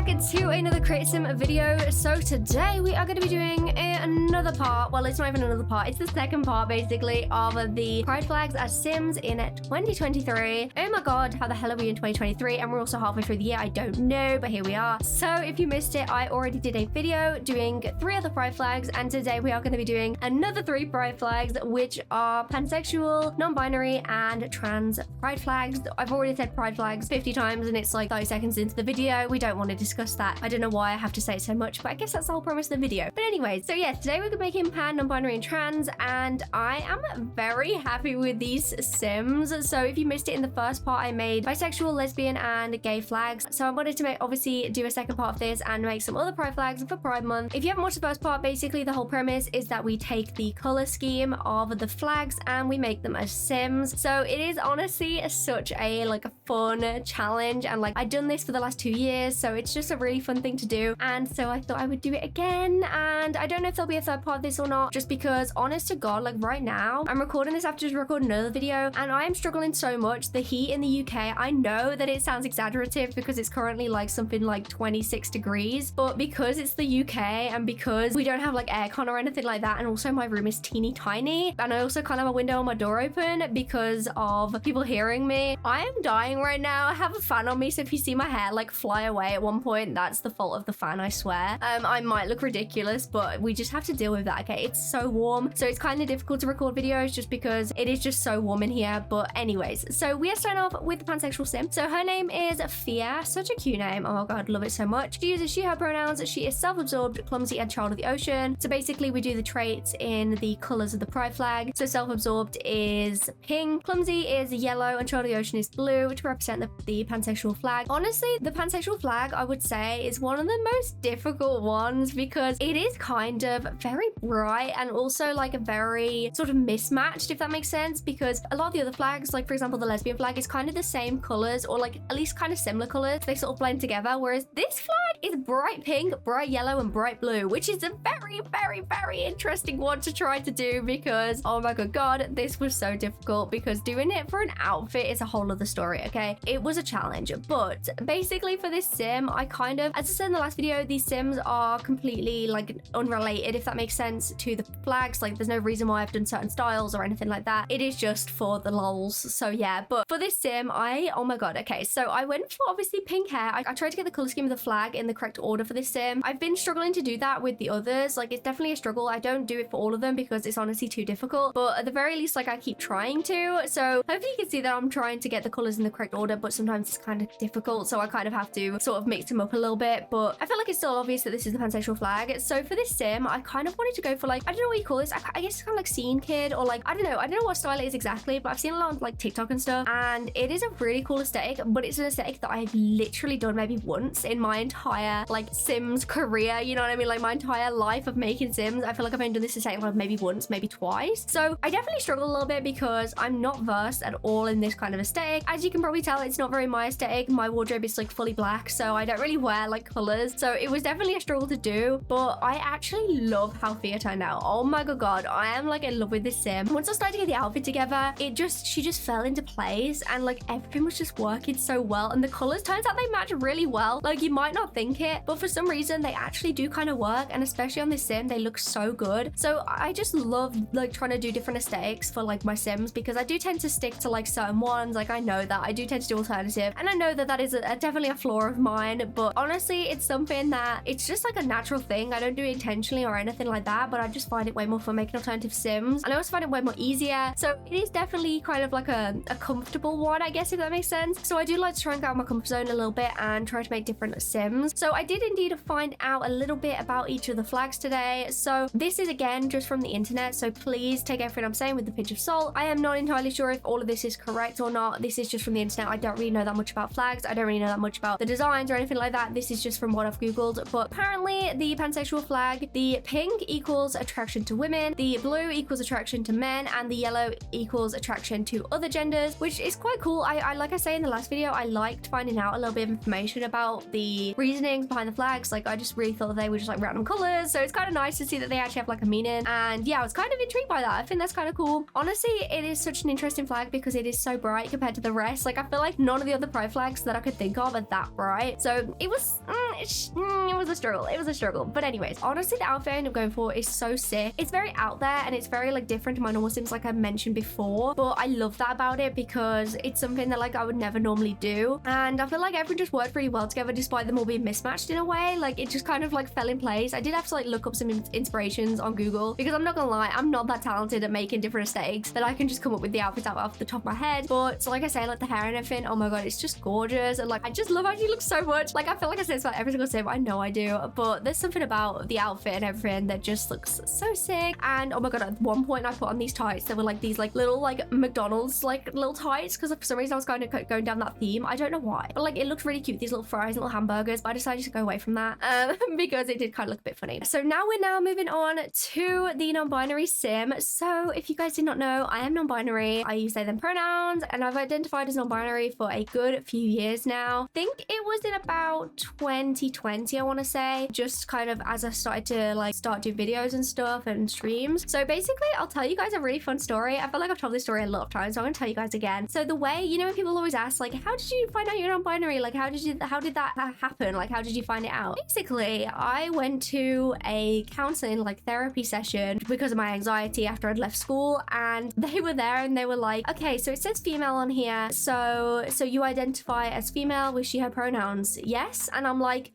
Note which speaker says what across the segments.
Speaker 1: back to another Create Sim video. So today we are going to be doing another part. Well, it's not even another part. It's the second part, basically, of the pride flags as Sims in 2023. Oh my god, how the hell are we in 2023? And we're also halfway through the year. I don't know, but here we are. So if you missed it, I already did a video doing 3 other pride flags, and today we are going to be doing another 3 pride flags, which are pansexual, non-binary, and trans pride flags. I've already said pride flags 50 times, and it's like 30 seconds into the video. We don't want to discuss that. I don't know why I have to say it so much, but I guess that's the whole premise of the video. But anyways, so yeah, today we're making pan, non-binary, and trans, and I am very happy with these Sims. So if you missed it in the first part, I made bisexual, lesbian, and gay flags. So I wanted to obviously do a second part of this and make some other pride flags for Pride Month. If you haven't watched the first part, basically the whole premise is that we take the color scheme of the flags and we make them as Sims. So it is honestly such a fun challenge, and I've done this for the last 2 years, so it's just a really fun thing to do, and so I thought I would do it again. And I don't know if there'll be a third part of this or not, just because honest to god, right now I'm recording this after just recording another video, and I am struggling so much. The heat in the UK, I know that it sounds exaggerative because it's currently something like 26 degrees, but because it's the UK and because we don't have aircon or anything like that, and also my room is teeny tiny, and I also can't have a window on my door open because of people hearing me, I am dying right now. I have a fan on me, so if you see my hair fly away at one point, that's the fault of the fan, I swear. I might look ridiculous, but we just have to deal with that, okay? It's so warm, so it's kind of difficult to record videos just because it is just so warm in here. But anyways, so we are starting off with the pansexual sim. So her name is f.a.q, such a cute name. Oh my god, love it so much. She uses she, her pronouns. She is self-absorbed, clumsy, and child of the ocean. So basically we do the traits in the colors of the pride flag. So self-absorbed is pink, clumsy is yellow, and child of the ocean is blue to represent the pansexual flag. Honestly, the pansexual flag, I would say, is one of the most difficult ones because it is kind of very bright and also a very sort of mismatched, if that makes sense, because a lot of the other flags, for example the lesbian flag, is kind of the same colors, or at least kind of similar colors. They sort of blend together, whereas this flag is bright pink, bright yellow, and bright blue, which is a very, very, very interesting one to try to do because, oh my god, this was so difficult because doing it for an outfit is a whole other story, okay? It was a challenge, but basically for this sim, I kind of, as I said in the last video, these sims are completely unrelated, if that makes sense, to the flags. There's no reason why I've done certain styles or anything like that. It is just for the lols. So yeah, but for this sim, oh my god, okay, so I went for obviously pink hair. I tried to get the color scheme of the flag in the correct order for this sim. I've been struggling to do that with the others. It's definitely a struggle. I don't do it for all of them because it's honestly too difficult, but at the very least, I keep trying to. So hopefully you can see that I'm trying to get the colors in the correct order, but sometimes it's kind of difficult, so I kind of have to sort of mix them up a little bit. But I feel like it's still obvious that this is the pansexual flag. So for this sim, I kind of wanted to go for I don't know what you call this. I guess it's kind of scene kid, or I don't know what style it is exactly, but I've seen a lot of TikTok and stuff, and it is a really cool aesthetic, but it's an aesthetic that I've literally done maybe once in my entire Sims career, you know what I mean? My entire life of making Sims, I feel like I've only done this aesthetic maybe once, maybe twice. So I definitely struggle a little bit because I'm not versed at all in this kind of aesthetic. As you can probably tell, it's not very my aesthetic. My wardrobe is fully black, so I don't really wear colors, so it was definitely a struggle to do, but I actually love how f.a.q turned out. Oh my god, I am in love with this sim. Once I started to get the outfit together, she just fell into place, and everything was just working so well, and the colors, turns out they match really well. You might not think it, but for some reason they actually do kind of work, and especially on this sim, they look so good. So I just love trying to do different aesthetics for my sims, because I do tend to stick to certain ones. I know that I do tend to do alternative, and I know that is definitely a flaw of mine, but honestly it's something that it's just a natural thing. I don't do it intentionally or anything like that, but I just find it way more fun making alternative sims, and I also find it way more easier. So it is definitely kind of a comfortable one, I guess, if that makes sense. So I do like to try and get out of my comfort zone a little bit and try to make different sims. So I did indeed find out a little bit about each of the flags today. So this is again just from the internet, so please take everything I'm saying with a pinch of salt. I am not entirely sure if all of this is correct or not. This is just from the internet. I don't really know that much about flags. I don't really know that much about the designs or anything like that. This is just from what I've googled. But apparently the pansexual flag, the pink equals attraction to women, the blue equals attraction to men, and the yellow equals attraction to other genders, which is quite cool. I like I say in the last video, I liked finding out a little bit of information about the reasoning behind the flags. I just really thought that they were just random colors, so it's kind of nice to see that they actually have a meaning. And yeah, I was kind of intrigued by that. I think that's kind of cool. Honestly, it is such an interesting flag because it is so bright compared to the rest. I feel like none of the other pride flags that I could think of are that bright, so it was it was a struggle. It was a struggle. But anyways, honestly, the outfit I ended up going for is so sick. It's very out there and it's very like different to my normal Sims, like I mentioned before. But I love that about it because it's something that like I would never normally do. And I feel like everyone just worked really well together despite them all being mismatched in a way. Like it just kind of like fell in place. I did have to like look up some inspirations on Google because I'm not gonna lie, I'm not that talented at making different aesthetics that I can just come up with the outfits out off the top of my head. But so like I say, like the hair and everything, oh my god, it's just gorgeous. And like I just love how she looks so much. Like I feel like I say this about every single Sim. I know I do, but there's something about the outfit and everything that just looks so sick. And oh my god, at one point I put on these tights that were like these like little like McDonald's like little tights because for some reason I was kind of going down that theme. I don't know why, but like it looked really cute, these little fries, little hamburgers, but I decided to go away from that because it did kind of look a bit funny. So now we're moving on to the non-binary Sim. So if you guys did not know, I am non-binary. I use they them pronouns and I've identified as non-binary for a good few years now. I think it was in about 2020, I want to say, just kind of as I started to like start doing videos and stuff and streams. So basically I'll tell you guys a really fun story. I feel like I've told this story a lot of times, so I'm gonna tell you guys again. So the way, you know, when people always ask like, how did you find out you're non-binary? Like how did that happen? Like how did you find it out? Basically I went to a counseling like therapy session because of my anxiety after I'd left school, and they were there and they were like, okay, so it says female on here, so you identify as female with she her pronouns, yes? And I'm like,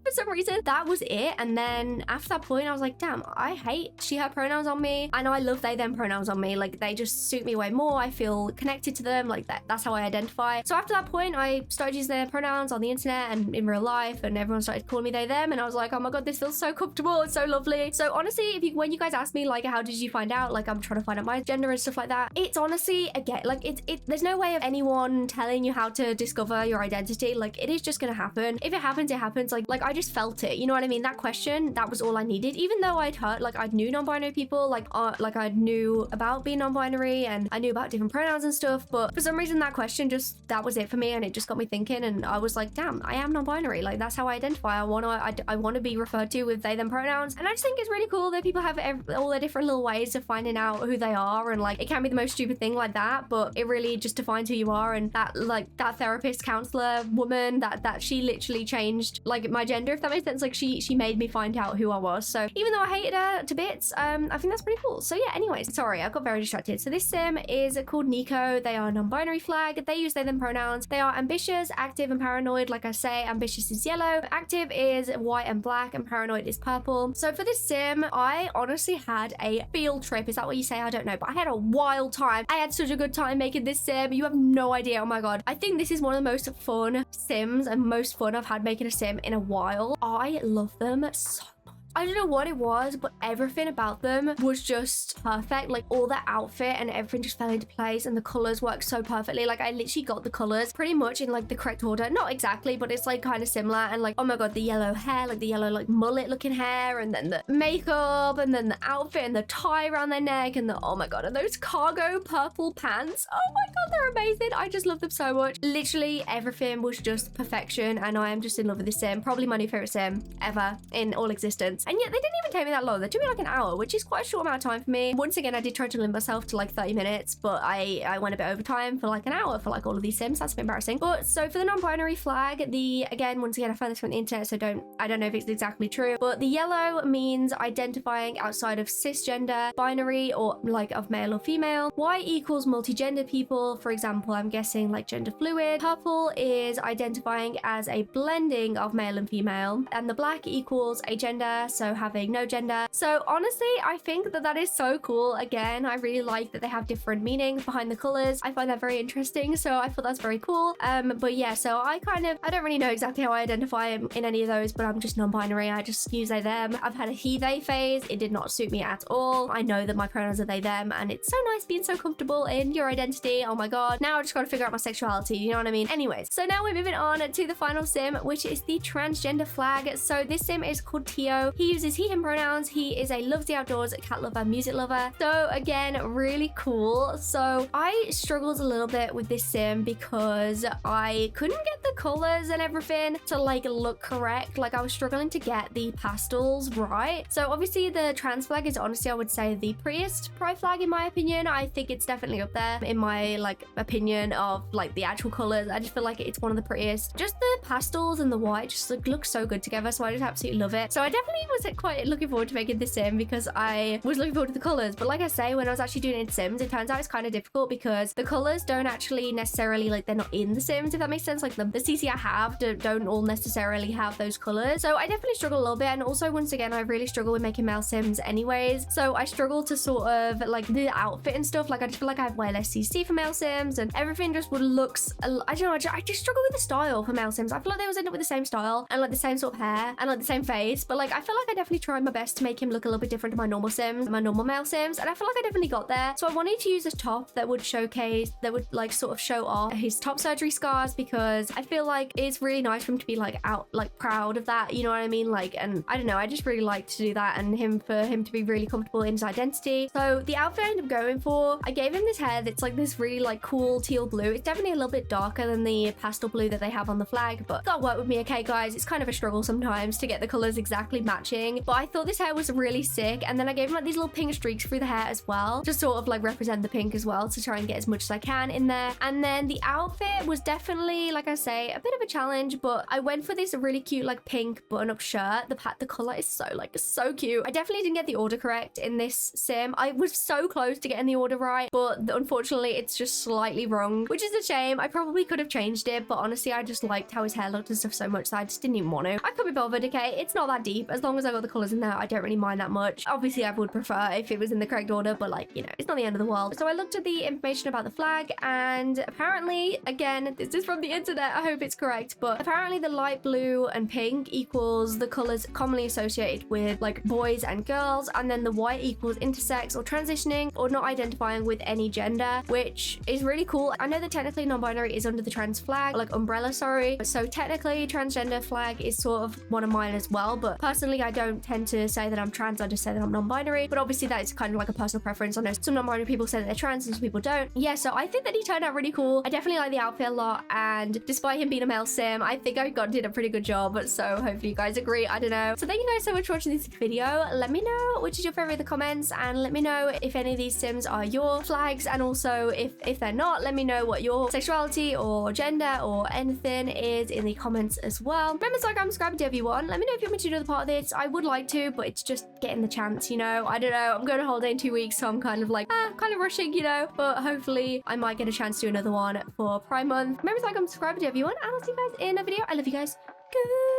Speaker 1: for some reason that was it. And then after that point I was like, damn, I hate she her pronouns on me. I know I love they them pronouns on me. Like they just suit me way more. I feel connected to them. Like that's how I identify. So after that point I started using their pronouns on the internet and in real life, and everyone started calling me they them, and I was like, oh my god, this feels so comfortable. It's so lovely. So honestly, when you guys ask me like how did you find out, like I'm trying to find out my gender and stuff like that, it's honestly, again, like there's no way of anyone telling you how to discover your identity. Like it is just gonna happen. If it happens, it happens. Like I just felt it, you know what I mean? That question, that was all I needed. Even though I'd heard, like I knew non-binary people, like I knew about being non-binary and I knew about different pronouns and stuff, but for some reason that question just, that was it for me, and it just got me thinking, and I was like, damn, I am non-binary. Like that's how I identify. I want to be referred to with they them pronouns, and I just think it's really cool that people have all their different little ways of finding out who they are, and like it can be the most stupid thing like that, but it really just defines who you are. And that like that therapist counselor woman, that she literally changed like my gender, if that makes sense. Like she made me find out who I was. So even though I hated her to bits, I think that's pretty cool. So yeah, anyways, sorry, I got very distracted. So this Sim is called Nico. They are non-binary flag. They use they them pronouns. They are ambitious, active, and paranoid. Like I say, ambitious is yellow, active is white and black, and paranoid is purple. So for this Sim, I honestly had a field trip. Is that what you say? I don't know, but I had a wild time. I had such a good time making this Sim. You have no idea. Oh my god. I think this is one of the most fun Sims and most fun I've had making a Sim in a while. I love them so much. I don't know what it was, but everything about them was just perfect. Like all the outfit and everything just fell into place, and the colors worked so perfectly. Like I literally got the colors pretty much in like the correct order. Not exactly, but it's like kind of similar. And like, oh my god, the yellow hair, like the yellow like mullet looking hair, and then the makeup, and then the outfit and the tie around their neck, and the, oh my god, and those cargo purple pants. Oh my god, they're amazing. I just love them so much. Literally everything was just perfection, and I am just in love with this Sim. Probably my new favorite Sim ever in all existence. And yet they didn't even take me that long. They took me like an hour, which is quite a short amount of time for me. Once again, I did try to limit myself to like 30 minutes, but I went a bit over time for like an hour for like all of these Sims. That's a bit embarrassing. But so for the non-binary flag, once again, I found this from the internet, so I don't know if it's exactly true, but the yellow means identifying outside of cisgender, binary, or like of male or female. White equals multigender people. For example, I'm guessing like gender fluid. Purple is identifying as a blending of male and female, and the black equals a gender, so having no gender. So honestly, I think that is so cool. Again, I really like that they have different meanings behind the colors. I find that very interesting, so I thought that's very cool. But yeah, so I don't really know exactly how I identify in any of those, but I'm just non-binary. I just use they them. I've had a he they phase. It did not suit me at all. I know that my pronouns are they them, and it's so nice being so comfortable in your identity. Oh my god, now I just gotta figure out my sexuality, you know what I mean? Anyways, so now we're moving on to the final Sim, which is the transgender flag. So this Sim is called Tio. He uses he, him pronouns. He is a loves the outdoors, cat lover, music lover. So again, really cool. So I struggled a little bit with this sim because I couldn't get the colors and everything to like look correct. Like I was struggling to get the pastels right. So obviously the trans flag is honestly, I would say, the prettiest pride flag in my opinion. I think it's definitely up there in my like opinion of like the actual colors. I just feel like it's one of the prettiest. Just the pastels and the white just like look so good together. So I just absolutely love it. So I definitely was quite looking forward to making this sim because I was looking forward to the colors. But like I say, when I was actually doing it in Sims, it turns out it's kind of difficult because the colors don't actually necessarily like they're not in the Sims, if that makes sense. Like the CC I have don't all necessarily have those colors. So I definitely struggle a little bit. And also once again, I really struggle with making male Sims anyways. So I struggle to sort of like the outfit and stuff. Like I just feel like I have way less CC for male Sims and everything just looks, I don't know, I just struggle with the style for male Sims. I feel like they always end up with the same style and like the same sort of hair and like the same face. But like I feel like I definitely tried my best to make him look a little bit different to my normal Sims, my normal male Sims. And I feel like I definitely got there. So I wanted to use a top that would showcase, that would like sort of show off his top surgery scars because I feel like it's really nice for him to be like out, like proud of that. You know what I mean? Like, and I don't know, I just really like to do that and for him to be really comfortable in his identity. So the outfit I ended up going for, I gave him this hair that's like this really like cool teal blue. It's definitely a little bit darker than the pastel blue that they have on the flag, but gotta work with me, okay guys? It's kind of a struggle sometimes to get the colors exactly matching, but I thought this hair was really sick. And then I gave him like these little pink streaks through the hair as well, just sort of like represent the pink as well to try and get as much as I can in there. And then the outfit was definitely, like I say, a bit of a challenge, but I went for this really cute like pink button-up shirt. The color is so cute. I definitely didn't get the order correct in this sim. I was so close to getting the order right, but unfortunately it's just slightly wrong, which is a shame. I probably could have changed it, but honestly I just liked how his hair looked and stuff so much that I just didn't even want to. I could be bothered, okay? It's not that deep. As long as I got the colors in there, I don't really mind that much. Obviously I would prefer if it was in the correct order, but like, you know, it's not the end of the world. So I looked at the information about the flag, and apparently, again, this is from the internet, I hope it's correct, but apparently the light blue and pink equals the colors commonly associated with like boys and girls, and then the white equals intersex or transitioning or not identifying with any gender, which is really cool. I know that technically non-binary is under the trans flag, like umbrella, sorry. So technically transgender flag is sort of one of mine as well, but personally I don't tend to say that I'm trans, I just say that I'm non-binary. But obviously that is kind of like a personal preference. I know some non-binary people say that they're trans and some people don't. Yeah, so I think that he turned out really cool. I definitely like the outfit a lot, and despite him being a male sim, I think I did a pretty good job. So hopefully you guys agree, I don't know. So thank you guys so much for watching this video. Let me know which is your favorite in the comments, and let me know if any of these sims are your flags, and also if they're not, let me know what your sexuality or gender or anything is in the comments as well. Remember to like and subscribe to everyone. Let me know if you want me to do another part of this. I would like to, but it's just getting the chance, you know. I don't know, I'm going on holiday in 2 weeks, so I'm kind of like kind of rushing, you know, but hopefully I might get a chance to do another one for Pride Month. Remember to like and subscribe to everyone, and I'll see you guys in a video. I love you guys. Good.